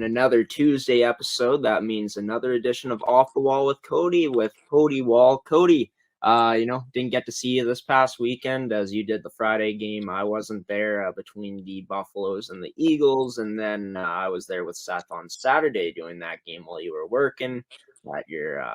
And another Tuesday episode. That means another edition of Off the Wall with Cody, with Cody Wall. Cody, didn't get to see you this past weekend as you did the Friday game. I wasn't there between the Buffaloes and the Eagles, and then I was there with Seth on Saturday doing that game while you were working at your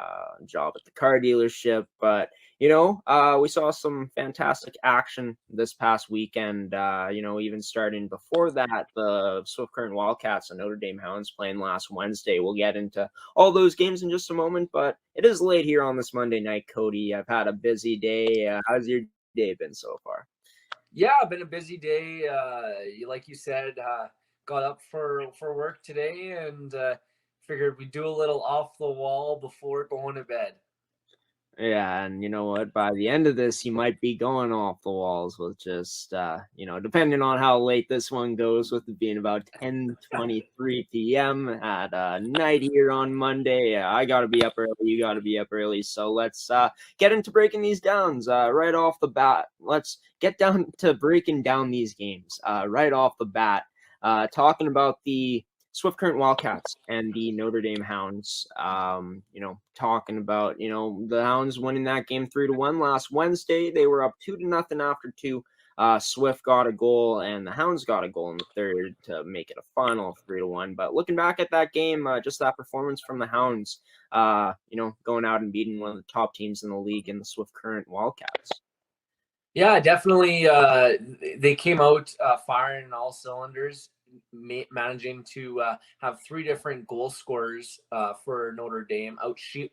job at the car dealership. But we saw some fantastic action this past weekend. Even starting before that, the Swift Current Wildcats and Notre Dame Hounds playing last Wednesday. We'll get into all those games in just a moment, but it is late here on this Monday night, Cody. I've had a busy day. How's your day been so far? Yeah, been a busy day. Like you said, got up for work today and figured we'd do a little off the wall before going to bed. Yeah, and you know what? By the end of this, you might be going off the walls with just, depending on how late this one goes, with it being about 10:23 p.m. at night here on Monday. I got to be up early. You got to be up early. So let's get into breaking these down right off the bat. Let's get down to breaking down these games right off the bat. Talking about the Swift Current Wildcats and the Notre Dame Hounds. Talking about, the Hounds winning that game 3-1 last Wednesday. They were up 2-0 after two. Swift got a goal and the Hounds got a goal in the third to make it a final of 3-1. But looking back at that game, just that performance from the Hounds, going out and beating one of the top teams in the league in the Swift Current Wildcats. Yeah, definitely. They came out firing on all cylinders, managing to have three different goal scorers for Notre Dame,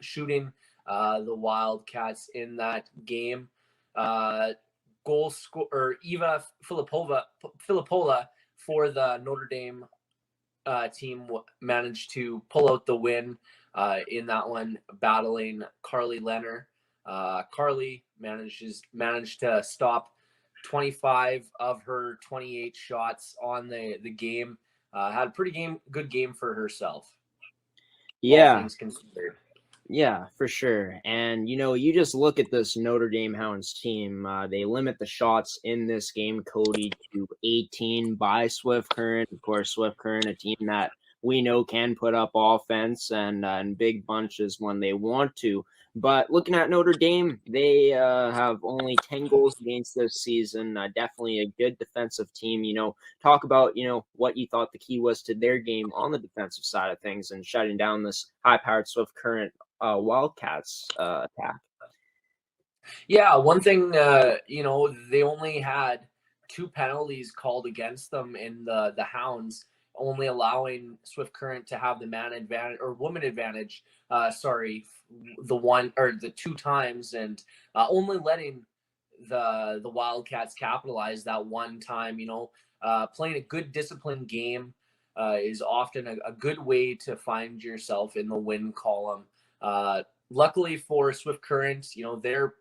shooting the Wildcats in that game. Goal score Eva Filippola for the Notre Dame team managed to pull out the win in that one, battling Carly Leonard. Carly managed to stop 25 of her 28 shots on the game. Had a pretty good game for herself. Yeah. All things considered. Yeah, for sure. And, you just look at this Notre Dame Hounds team. They limit the shots in this game, Cody, to 18 by Swift Current. Of course, Swift Current, a team that we know can put up offense and in big bunches when they want to. But looking at Notre Dame, they have only 10 goals against this season. Definitely a good defensive team. Talk about, what you thought the key was to their game on the defensive side of things and shutting down this high-powered Swift Current Wildcats attack. Yeah, one thing, they only had 2 penalties called against them in the Hounds, only allowing Swift Current to have the man advantage or woman advantage. The 2 times, and only letting the Wildcats capitalize that one time. Playing a good disciplined game is often a good way to find yourself in the win column. Luckily for Swift Current, their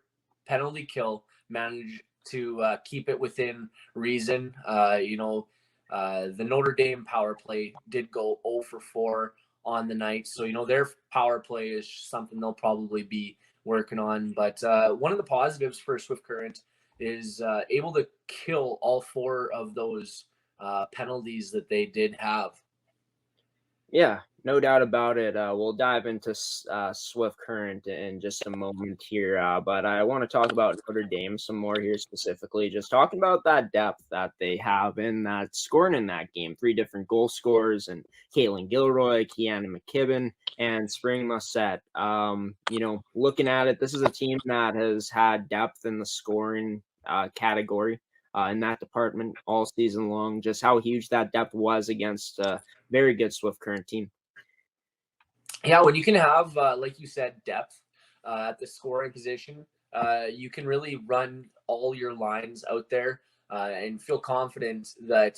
penalty kill managed to keep it within reason. The Notre Dame power play did go 0 for 4 on the night. So, their power play is something they'll probably be working on. But one of the positives for Swift Current is able to kill all 4 of those penalties that they did have. Yeah, no doubt about it. We'll dive into Swift Current in just a moment here, but I want to talk about Notre Dame some more here specifically. Just talking about that depth that they have in that scoring in that game. 3 different goal scorers, and Caitlin Gilroy, Kiana McKibben, and Spring Musset. Looking at it, this is a team that has had depth in the scoring category. In that department all season long, just how huge that depth was against a very good Swift Current team. Yeah, when you can have, like you said, depth at the scoring position, you can really run all your lines out there and feel confident that,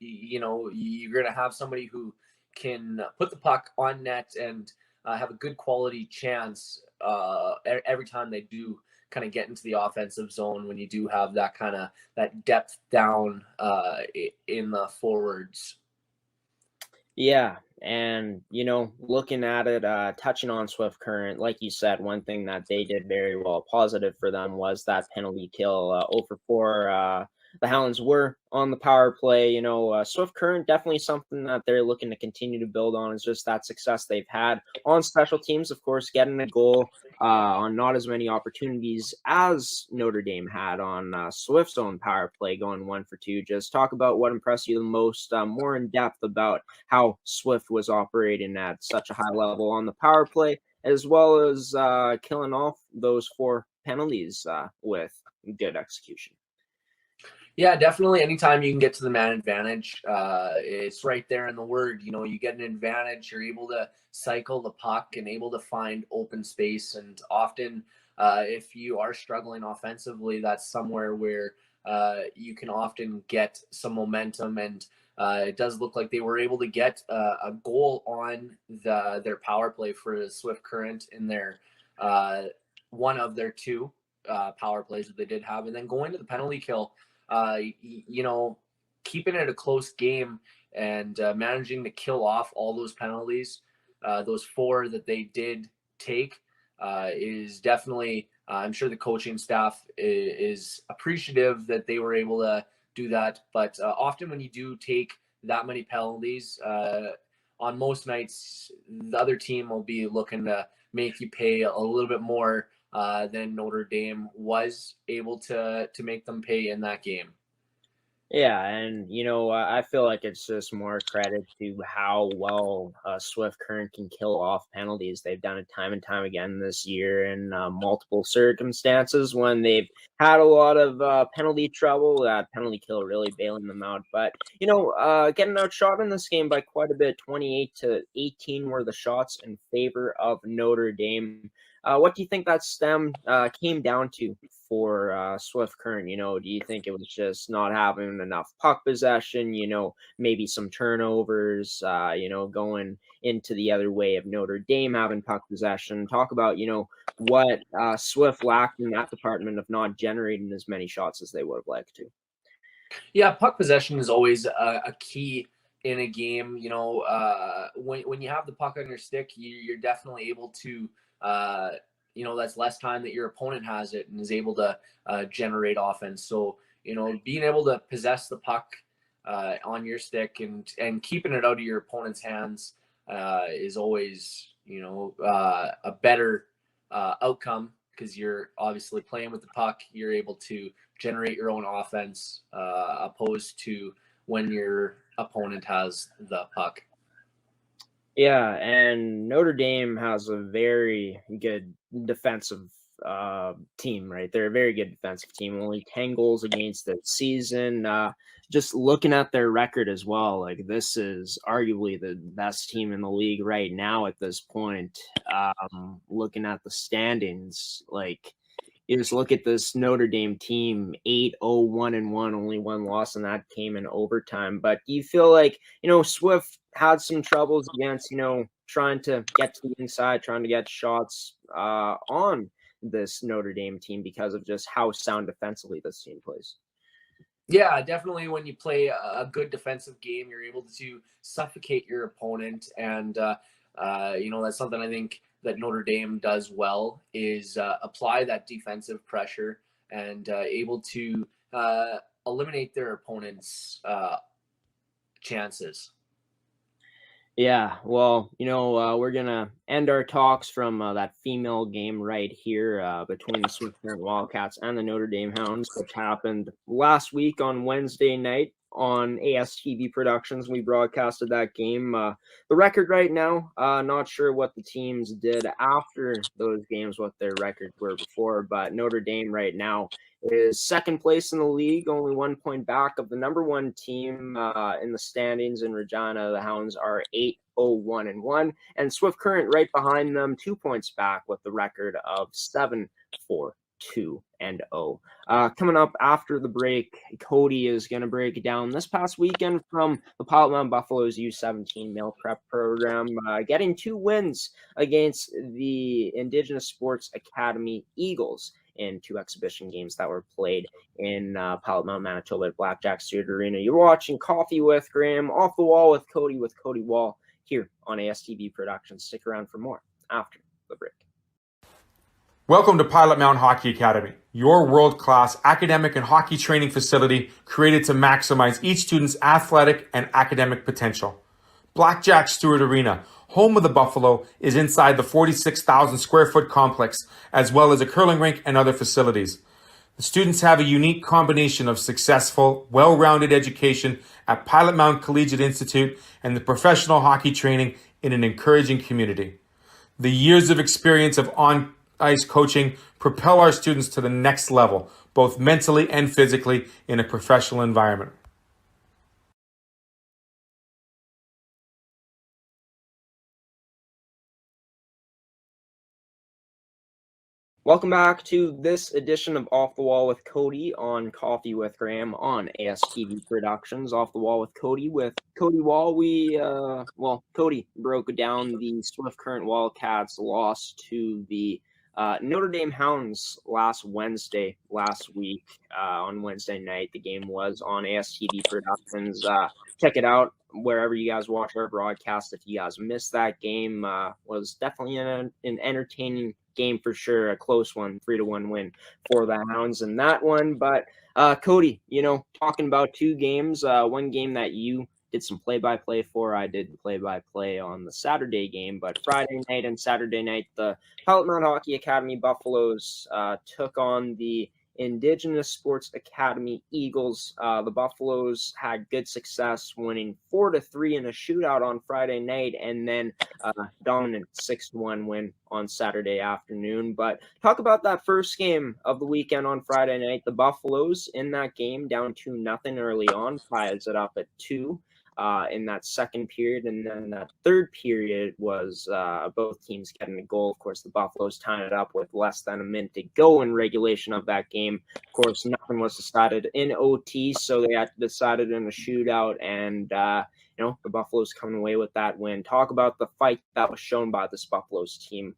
you're going to have somebody who can put the puck on net and have a good quality chance every time they do kind of get into the offensive zone, when you do have that depth down in the forwards. Yeah, and looking at it, touching on Swift Current, like you said, one thing that they did very well, positive for them, was that penalty kill. 0 for 4 the Hounds were on the power play. Swift Current, definitely something that they're looking to continue to build on, is just that success they've had on special teams. Of course, getting a goal on not as many opportunities as Notre Dame had on Swift's own power play, going 1 for 2. Just talk about what impressed you the most, more in depth about how Swift was operating at such a high level on the power play, as well as killing off those 4 penalties with good execution. Yeah, definitely. Anytime you can get to the man advantage, it's right there in the word. You get an advantage. You're able to cycle the puck and able to find open space. And often, if you are struggling offensively, that's somewhere where you can often get some momentum. And it does look like they were able to get a goal on their power play for the Swift Current in their one of their 2 power plays that they did have. And then going to the penalty kill, keeping it a close game and managing to kill off all those penalties, those 4 that they did take, is definitely, I'm sure the coaching staff is appreciative that they were able to do that. But often when you do take that many penalties, on most nights, the other team will be looking to make you pay a little bit more than Notre Dame was able to make them pay in that game. Yeah, and I feel like it's just more credit to how well Swift Current can kill off penalties. They've done it time and time again this year in multiple circumstances when they've had a lot of penalty trouble. That penalty kill really bailing them out. But getting outshot in this game by quite a bit, 28-18 were the shots in favor of Notre Dame. What do you think that came down to for Swift Current? Do you think it was just not having enough puck possession, maybe some turnovers, going into the other way of Notre Dame having puck possession? Talk about, what Swift lacked in that department of not generating as many shots as they would have liked to. Yeah, puck possession is always a key in a game. When you have the puck on your stick, you're definitely able to that's less time that your opponent has it and is able to generate offense. So, being able to possess the puck on your stick and keeping it out of your opponent's hands is always, a better outcome, because you're obviously playing with the puck. You're able to generate your own offense opposed to when your opponent has the puck. Yeah, and Notre Dame has a very good defensive team, right? They're a very good defensive team. Only 10 goals against the season. Just looking at their record as well, like this is arguably the best team in the league right now at this point. Looking at the standings, like you just look at this Notre Dame team, 8-0-1-1, only 1 loss, and that came in overtime. But do you feel like, Swift had some troubles against, trying to get to the inside, trying to get shots on this Notre Dame team because of just how sound defensively this team plays? Yeah, definitely. When you play a good defensive game, you're able to suffocate your opponent. And, that's something I think that Notre Dame does well, is apply that defensive pressure and able to eliminate their opponent's chances. Yeah, well, we're going to end our talks from that female game right here between the Swift Current Wildcats and the Notre Dame Hounds, which happened last week on Wednesday night on ASTV Productions. We broadcasted that game. The record right now, not sure what the teams did after those games, what their records were before, but Notre Dame right now is second place in the league, only 1 point back of the number 1 team in the standings in Regina. The Hounds are 8-0-1-1, and Swift Current right behind them, 2 points back with the record of 7-4-2-0. Coming up after the break, Cody is going to break down this past weekend from the Pilot-Mound Buffaloes U17 male prep program, getting 2 wins against the Indigenous Sports Academy Eagles in 2 exhibition games that were played in Pilot-Mound, Manitoba at Blackjack Stewart Arena. You're watching Coffee with Graham, Off the Wall with Cody Wall, here on ASTV Productions. Stick around for more after the break. Welcome to Pilot-Mound Hockey-Academy, your world-class academic and hockey training facility created to maximize each student's athletic and academic potential. Blackjack Stewart Arena, home of the Buffalo, is inside the 46,000 square foot complex, as well as a curling rink and other facilities. The students have a unique combination of successful, well-rounded education at Pilot-Mound Collegiate Institute and the professional hockey training in an encouraging community. The years of experience of on-ice coaching propel our students to the next level, both mentally and physically, in a professional environment. Welcome back to this edition of Off the Wall with Cody on Coffee with Graham on ASTV Productions. Off the Wall with Cody Wall. Cody broke down the Swift Current Wildcats loss to the Notre Dame Hounds last week on Wednesday night. The game was on ASTV Productions. Check it out wherever you guys watch our broadcast. If you guys missed that game, was definitely an entertaining game for sure, a close one, 3-1 win for the Hounds in that one. But Cody, talking about two games, one game that you did some play-by-play for, I did play-by-play on the Saturday game, but Friday night and Saturday night, the Pilot-Mound Hockey-Academy Buffaloes took on the Indigenous Sports Academy Eagles. The Buffaloes had good success, winning 4-3 in a shootout on Friday night, and then dominant 6-1 win on Saturday afternoon. But talk about that first game of the weekend on Friday night. The Buffaloes in that game down 2-0 early on, ties it up at 2. In that second period, and then that third period was both teams getting a goal. Of course, the Buffaloes tying it up with less than a minute to go in regulation of that game. Of course, nothing was decided in OT, so they had to decide it in a shootout, and the Buffaloes coming away with that win. Talk about the fight that was shown by this Buffaloes team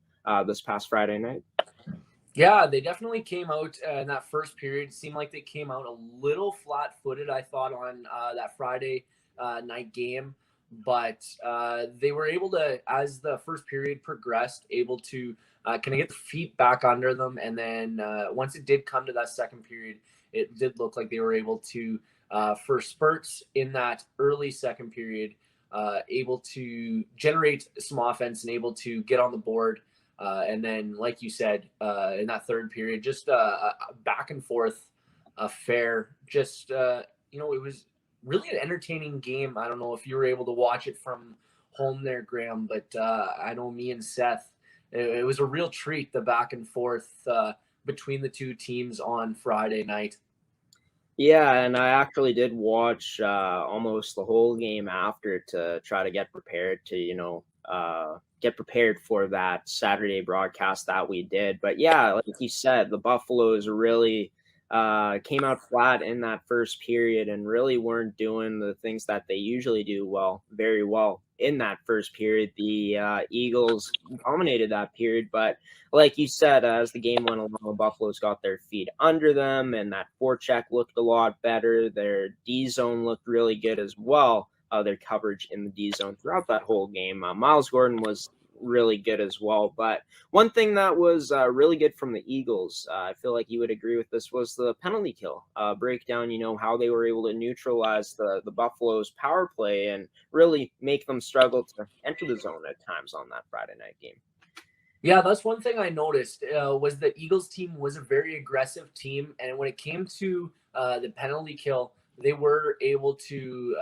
this past Friday night. Yeah, they definitely came out in that first period. It seemed like they came out a little flat-footed, I thought, on that Friday night game, but they were able to, as the first period progressed, able to kind of get the feet back under them, and then once it did come to that second period, it did look like they were able to, for spurts in that early second period, able to generate some offense and able to get on the board, and then, like you said, in that third period, just a back and forth affair. Just it was really an entertaining game. I don't know if you were able to watch it from home there, Graham, but I know me and Seth, it was a real treat, the back and forth between the two teams on Friday night. Yeah, and I actually did watch almost the whole game after to try to get prepared to, get prepared for that Saturday broadcast that we did. But yeah, like you said, the Buffaloes really came out flat in that first period and really weren't doing the things that they usually do very well in that first period. The Eagles dominated that period, but like you said, as the game went along, the Buffaloes got their feet under them, and that forecheck looked a lot better. Their D zone looked really good as well. Their coverage in the D zone throughout that whole game. Miles Gordon was really good as well. But one thing that was really good from the Eagles, I feel like you would agree with this, was the penalty kill. Breakdown, how they were able to neutralize the Buffalo's power play and really make them struggle to enter the zone at times on that Friday night game. Yeah, that's one thing I noticed was the Eagles team was a very aggressive team. And when it came to the penalty kill, they were able to,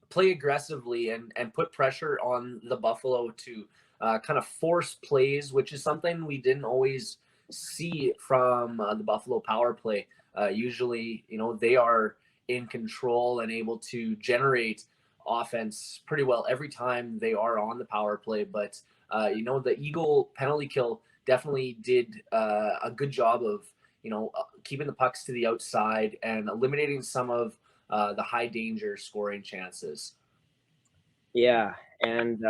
play aggressively and put pressure on the Buffalo to kind of force plays, which is something we didn't always see from the Buffalo power play. Usually, they are in control and able to generate offense pretty well every time they are on the power play. But, the Eagle penalty kill definitely did a good job of, keeping the pucks to the outside and eliminating some of the high danger scoring chances. Yeah, And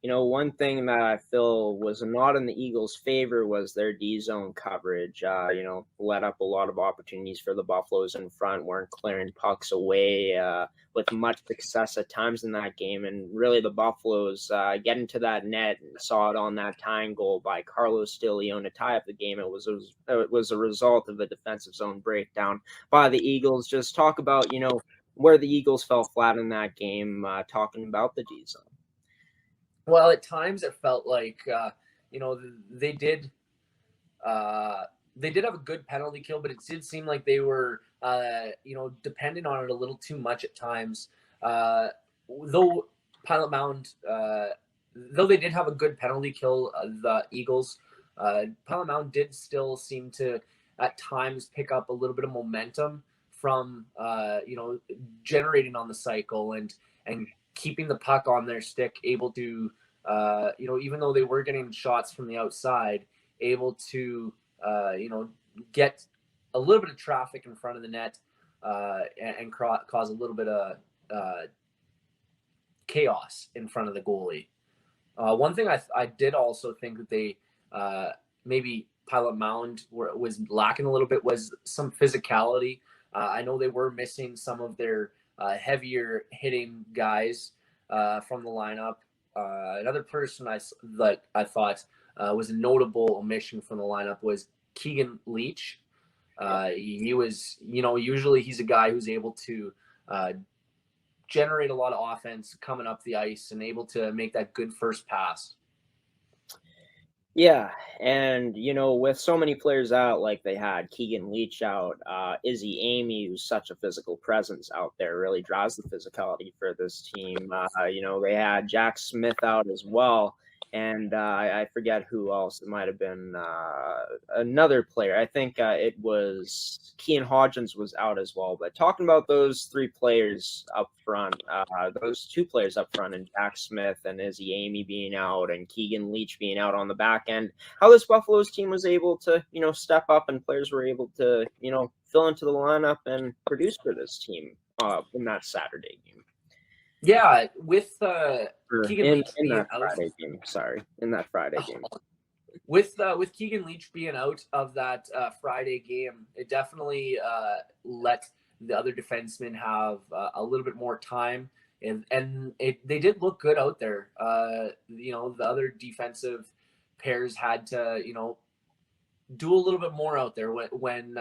one thing that I feel was not in the Eagles' favor was their D zone coverage. Let up a lot of opportunities for the Buffaloes in front, weren't clearing pucks away with much success at times in that game. And really, the Buffaloes getting to that net and saw it on that tying goal by Carlos Stilion to tie up the game. It was a result of a defensive zone breakdown by the Eagles. Just talk about where the Eagles fell flat in that game, talking about the D zone. Well, at times it felt like they did have a good penalty kill, but it did seem like they were dependent on it a little too much at times. Though Pilot-Mound, though they did have a good penalty kill, the Eagles, Pilot-Mound did still seem to at times pick up a little bit of momentum from generating on the cycle and keeping the puck on their stick, able to, even though they were getting shots from the outside, able to, get a little bit of traffic in front of the net and cause a little bit of chaos in front of the goalie. One thing I did also think that they maybe Pilot-Mound was lacking a little bit was some physicality. I know they were missing some of their heavier hitting guys from the lineup. Another person I thought was a notable omission from the lineup was Keegan Leach. He was, usually he's a guy who's able to generate a lot of offense coming up the ice and able to make that good first pass. Yeah, and with so many players out, like they had Keegan Leach out, Izzy Amy, who's such a physical presence out there, really drives the physicality for this team. They had Jack Smith out as well, and I forget who else. It might have been another player. I think it was Kean Hodgins was out as well. But talking about those three players up front, those two players up front, and Jack Smith and Izzy Amy being out and Keegan Leach being out on the back end, how this Buffaloes team was able to, step up and players were able to, fill into the lineup and produce for this team in that Saturday game. Yeah, with Keegan Leach in being that out. Friday game. Sorry, in that Friday game. With Keegan Leach being out of that Friday game, it definitely let the other defensemen have a little bit more time, and they did look good out there. The other defensive pairs had to do a little bit more out there when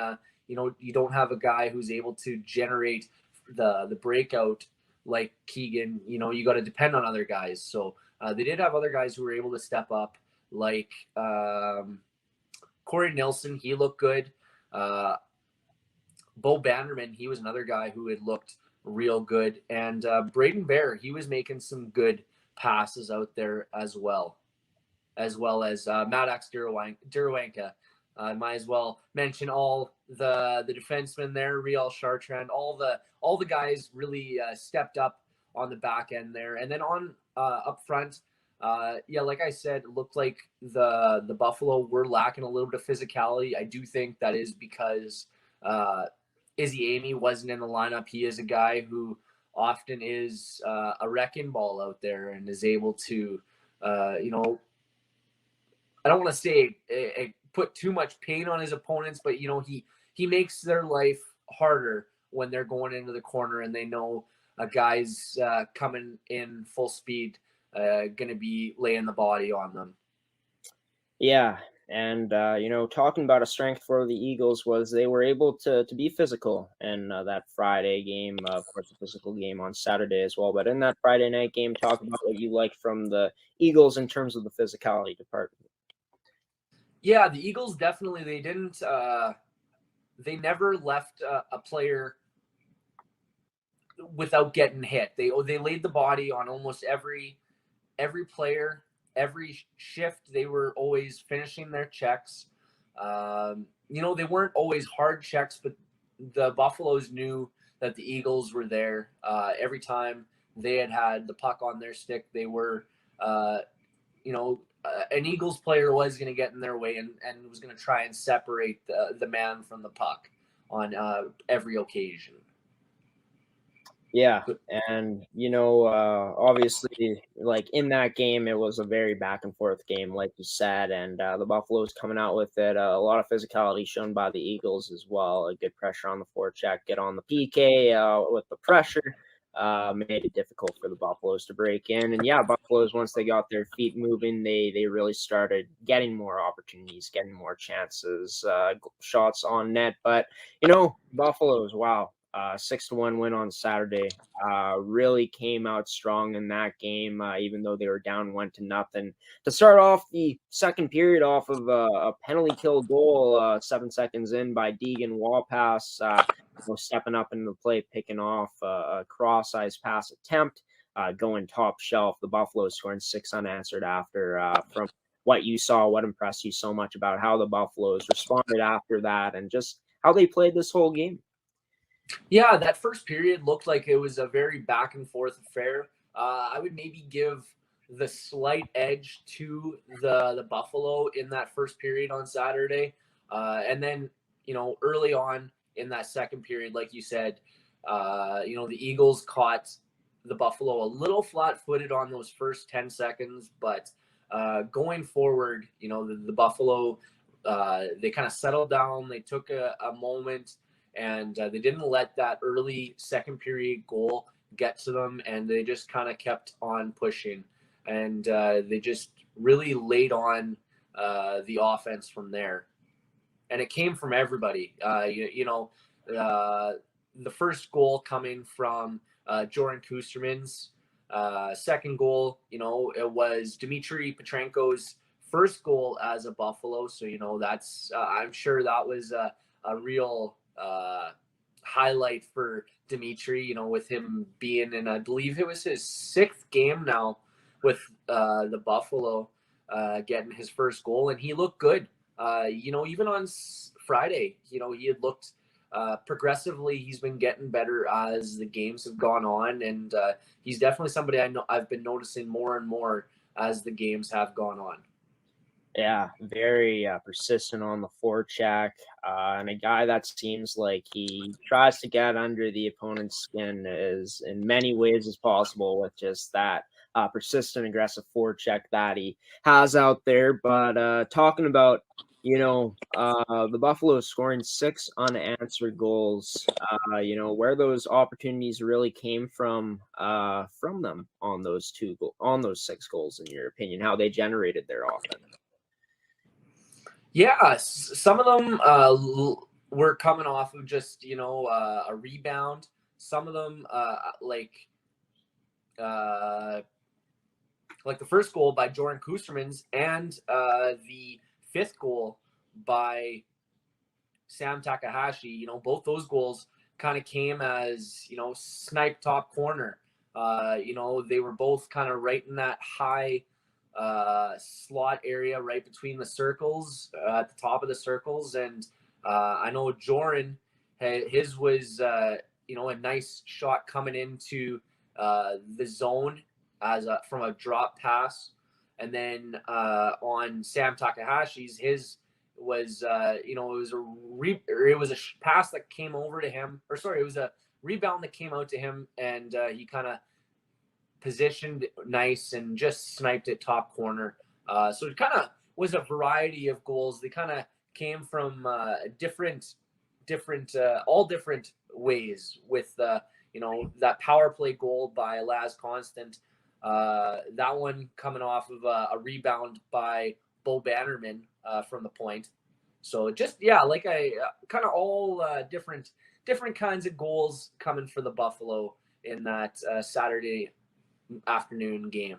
you don't have a guy who's able to generate the breakout like Keegan. You got to depend on other guys. So they did have other guys who were able to step up, like Corey Nelson. He looked good. Bo Banderman, he was another guy who had looked real good. And Braden Bear, he was making some good passes out there as well as Maddox Durowanka. Might as well mention all the defensemen there, Riel Chartrand, all the guys really stepped up on the back end there. And then on up front, like I said, it looked like the Buffalo were lacking a little bit of physicality. I do think that is because Izzy Amy wasn't in the lineup. He is a guy who often is a wrecking ball out there and is able to, I don't want to say put too much pain on his opponents, but he makes their life harder when they're going into the corner and they know a guy's coming in full speed, going to be laying the body on them. Yeah, and talking about a strength for the Eagles was they were able to be physical in that Friday game. Of course, a physical game on Saturday as well, but in that Friday night game, talk about what you like from the Eagles in terms of the physicality department. Yeah, the Eagles definitely, they didn't, they never left a player without getting hit. They laid the body on almost every player, every shift. They were always finishing their checks. They weren't always hard checks, but the Buffaloes knew that the Eagles were there. Every time they had the puck on their stick, they were, an Eagles player was going to get in their way and was going to try and separate the man from the puck on every occasion. Yeah, and obviously, like in that game, it was a very back and forth game, like you said, and the Buffaloes coming out with it. A lot of physicality shown by the Eagles as well. A good pressure on the forecheck, get on the PK with the pressure. Made it difficult for the Buffaloes to break in, and yeah, Buffaloes once they got their feet moving, they really started getting more opportunities, getting more chances, shots on net. But Buffaloes, wow. 6-1 win on Saturday. Really came out strong in that game, even though they were down 1-0. To start off the second period off of a penalty kill goal, 7 seconds in by Keegan Leach, stepping up into the play, picking off a cross-ice pass attempt, going top shelf. The Buffaloes scoring 6 unanswered after from what you saw. What impressed you so much about how the Buffaloes responded after that and just how they played this whole game? Yeah, that first period looked like it was a very back and forth affair. I would maybe give the slight edge to the Buffalo in that first period on Saturday. And then, early on in that second period, like you said, the Eagles caught the Buffalo a little flat-footed on those first 10 seconds. But going forward, the Buffalo, they kind of settled down. They took a moment. And they didn't let that early second period goal get to them, and they just kind of kept on pushing. And they just really laid on the offense from there. And it came from everybody. The first goal coming from Jordan Kusterman's. Second goal, it was Dmitry Petrenko's first goal as a Buffalo. So, that's I'm sure that was a real highlight for Dmitry, with him being in, I believe it was his 6th game now with the Buffalo, getting his first goal, and he looked good. Even on Friday, he had looked progressively. He's been getting better as the games have gone on, and he's definitely somebody I've been noticing more and more as the games have gone on. Yeah, very persistent on the forecheck, and a guy that seems like he tries to get under the opponent's skin is in many ways as possible with just that persistent, aggressive forecheck that he has out there. But talking about the Buffaloes scoring 6 unanswered goals, where those opportunities really came from them on those 6 goals, in your opinion, how they generated their offense. Yeah, some of them were coming off of just a rebound. Some of them like the first goal by Jordan Kusterman's and the 5th goal by Sam Takahashi. Both those goals kind of came as snipe top corner. They were both kind of right in that high slot area right between the circles, at the top of the circles. And I know Jordan, his was a nice shot coming into the zone from a drop pass. And then on Sam Takahashi's, his was it was a pass that came over to him, it was a rebound that came out to him, and he kind of positioned nice and just sniped it top corner. So it kind of was a variety of goals. They kind of came from different all different ways, with that power play goal by Laz Constant, that one coming off of a rebound by Bo Bannerman from the point. So just like I kind of all different kinds of goals coming for the Buffalo in that Saturday afternoon game.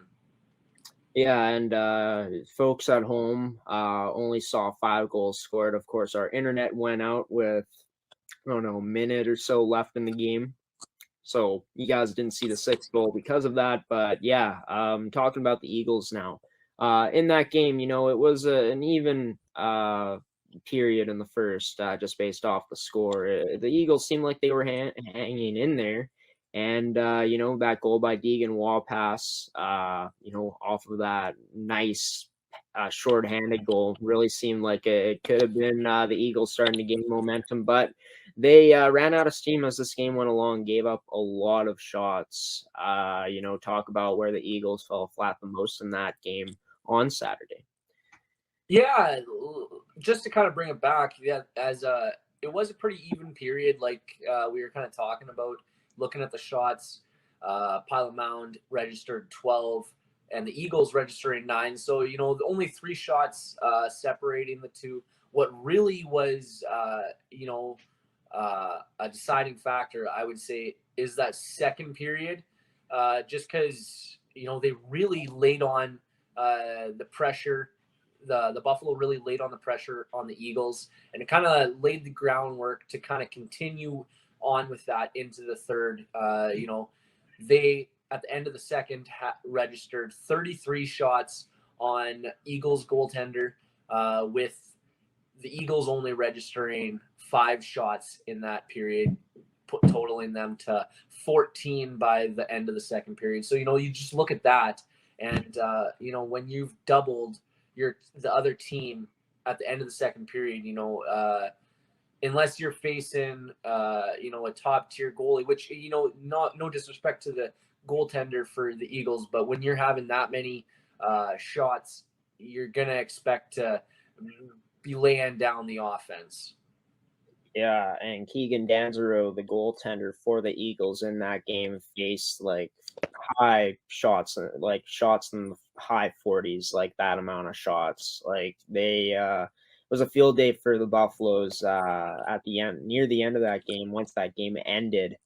Yeah, and folks at home only saw 5 goals scored. Of course, our internet went out with, I don't know, a minute or so left in the game. So you guys didn't see the 6th goal because of that. But yeah, talking about the Eagles now. In that game, it was an even period in the first, just based off the score. The Eagles seemed like they were hanging in there. And, that goal by Keegan Leach, off of that nice shorthanded goal. Really seemed like it could have been the Eagles starting to gain momentum, but they ran out of steam as this game went along, gave up a lot of shots. Talk about where the Eagles fell flat the most in that game on Saturday. Yeah, just to kind of bring it back, it was a pretty even period, like we were kind of talking about, looking at the shots. Pilot-Mound registered 12, and the Eagles registering 9. So, only 3 shots separating the two. What really was, a deciding factor, I would say, is that second period, just because, they really laid on the pressure. The Buffalo really laid on the pressure on the Eagles, and it kind of laid the groundwork to kind of continue on with that into the third. They, at the end of the second, registered 33 shots on Eagles goaltender, with the Eagles only registering 5 shots in that period, totaling them to 14 by the end of the second period. So, you just look at that, and, when you've doubled the other team at the end of the second period, unless you're facing, a top tier goalie, which, no disrespect to the goaltender for the Eagles, but when you're having that many shots, you're going to expect to be laying down the offense. Yeah, and Keegan Danzero, the goaltender for the Eagles in that game, faced high shots, shots in the high 40s, that amount of shots. It was a field day for the Buffaloes near the end of that game, once that game ended,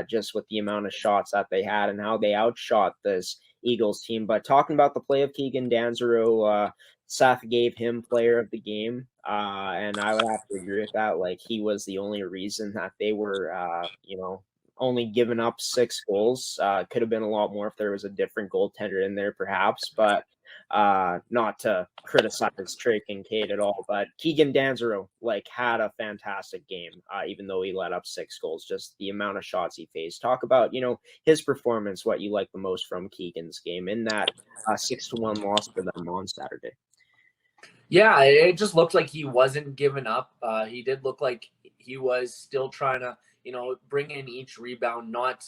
just with the amount of shots that they had and how they outshot this Eagles team. But talking about the play of Keegan Danzero, Seth gave him player of the game, and I would have to agree with that. He was the only reason that they were, only giving up 6 goals. Could have been a lot more if there was a different goaltender in there, perhaps. But not to criticize Trey Kincaid at all, but Keegan Danzero had a fantastic game, even though he let up 6 goals. Just the amount of shots he faced. Talk about his performance. What you like the most from Keegan's game in that 6-1 loss for them on Saturday? Yeah, it just looked like he wasn't giving up. He did look like he was still trying to, bring in each rebound, not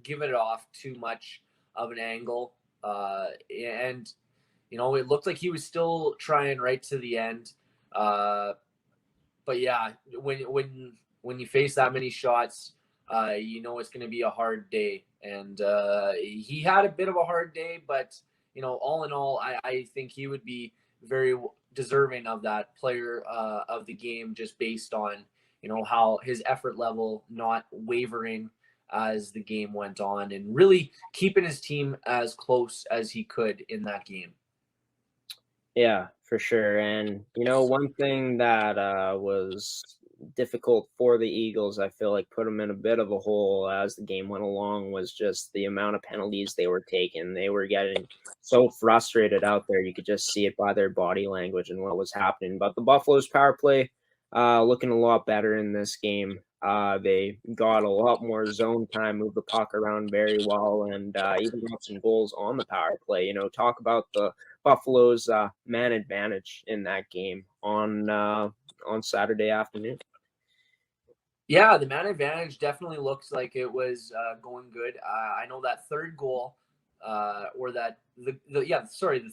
give it off too much of an angle. And, it looked like he was still trying right to the end. But yeah, when you face that many shots, it's going to be a hard day. And he had a bit of a hard day, but, all in all, I think he would be very deserving of that player of the game, just based on how his effort level not wavering as the game went on, and really keeping his team as close as he could in that game. Yeah, for sure. And one thing that was difficult for the Eagles, I feel like put them in a bit of a hole as the game went along, was just the amount of penalties they were taking. They were getting so frustrated out there. You could just see it by their body language and what was happening. But the Buffalo's power play looking a lot better in this game. They got a lot more zone time, moved the puck around very well, and even got some goals on the power play. Talk about the Buffalo's man advantage in that game on Saturday afternoon. Yeah, the man advantage definitely looks like it was going good. I know that third goal, the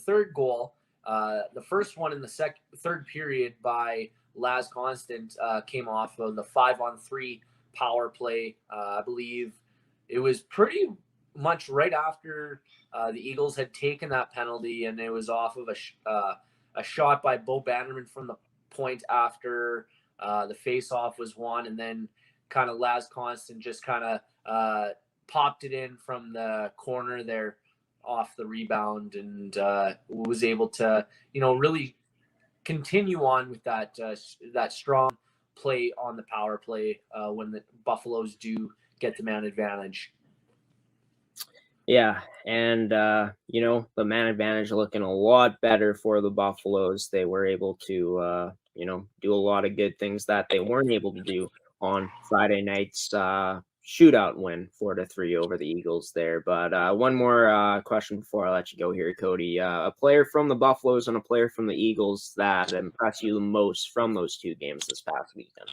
third goal, the first one in the third period by Laz Constant came off of the 5-on-3 power play. I believe it was pretty much right after the Eagles had taken that penalty, and it was off of a shot by Bo Bannerman from the point after the face-off was won, and then kind of Laz Constant just kind of popped it in from the corner there off the rebound, and was able to, really continue on with that strong play on the power play when the Buffaloes do get the man advantage. Yeah, and the man advantage looking a lot better for the Buffaloes. They were able to do a lot of good things that they weren't able to do on Friday night's shootout win, 4-3 over the Eagles there. But one more question before I let you go here, Cody. A player from the Buffaloes and a player from the Eagles that impressed you the most from those two games this past weekend.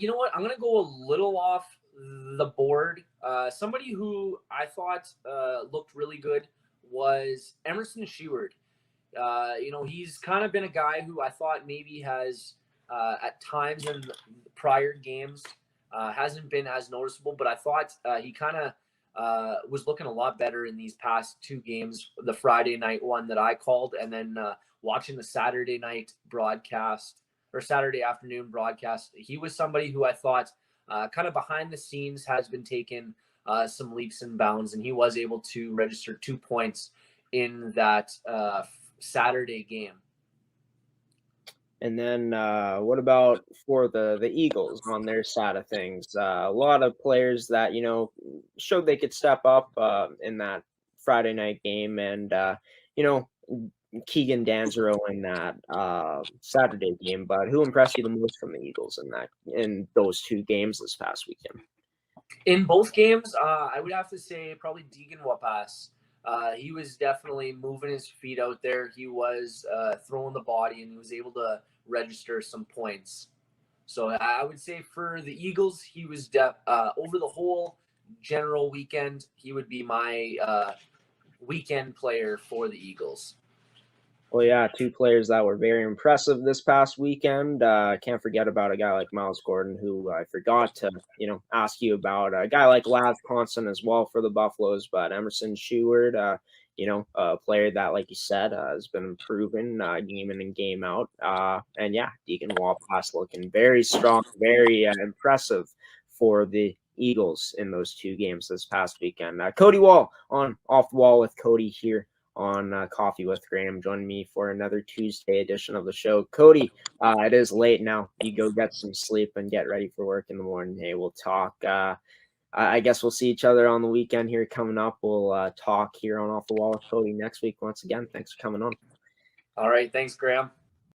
You know what? I'm going to go a little off the board. Somebody who I thought looked really good was Emerson Sheward. He's kind of been a guy who I thought maybe has at times in prior games hasn't been as noticeable, but I thought he kind of was looking a lot better in these past two games, the Friday night one that I called, and then watching the Saturday night broadcast or Saturday afternoon broadcast. He was somebody who I thought kind of behind the scenes has been taking some leaps and bounds, and he was able to register 2 points in that Saturday game. And then what about for the Eagles on their side of things? A lot of players that, showed they could step up in that Friday night game, and, Keegan Danzero in that Saturday game. But who impressed you the most from the Eagles in those two games this past weekend? In both games, I would have to say probably Deegan Wapas. He was definitely moving his feet out there. He was throwing the body, and he was able to register some points. So I would say for the Eagles, he was over the whole general weekend, he would be my weekend player for the Eagles. Well, yeah, two players that were very impressive this past weekend. Can't forget about a guy like Miles Gordon, who I forgot to, ask you about. A guy like Lav Constant as well for the Buffaloes, but Emerson Sheward, a player that, like you said, has been improving game in and game out. And yeah, Deegan Wapas looking very strong, very impressive for the Eagles in those two games this past weekend. Cody Wall on Off the Wall with Cody here on Coffee with Graham. Join me for another Tuesday edition of the show. Cody, it is late now. You go get some sleep and get ready for work in the morning. Hey, we'll talk. I guess we'll see each other on the weekend here coming up. We'll talk here on Off the Wall with Cody next week. Once again, thanks for coming on. All right. Thanks, Graham.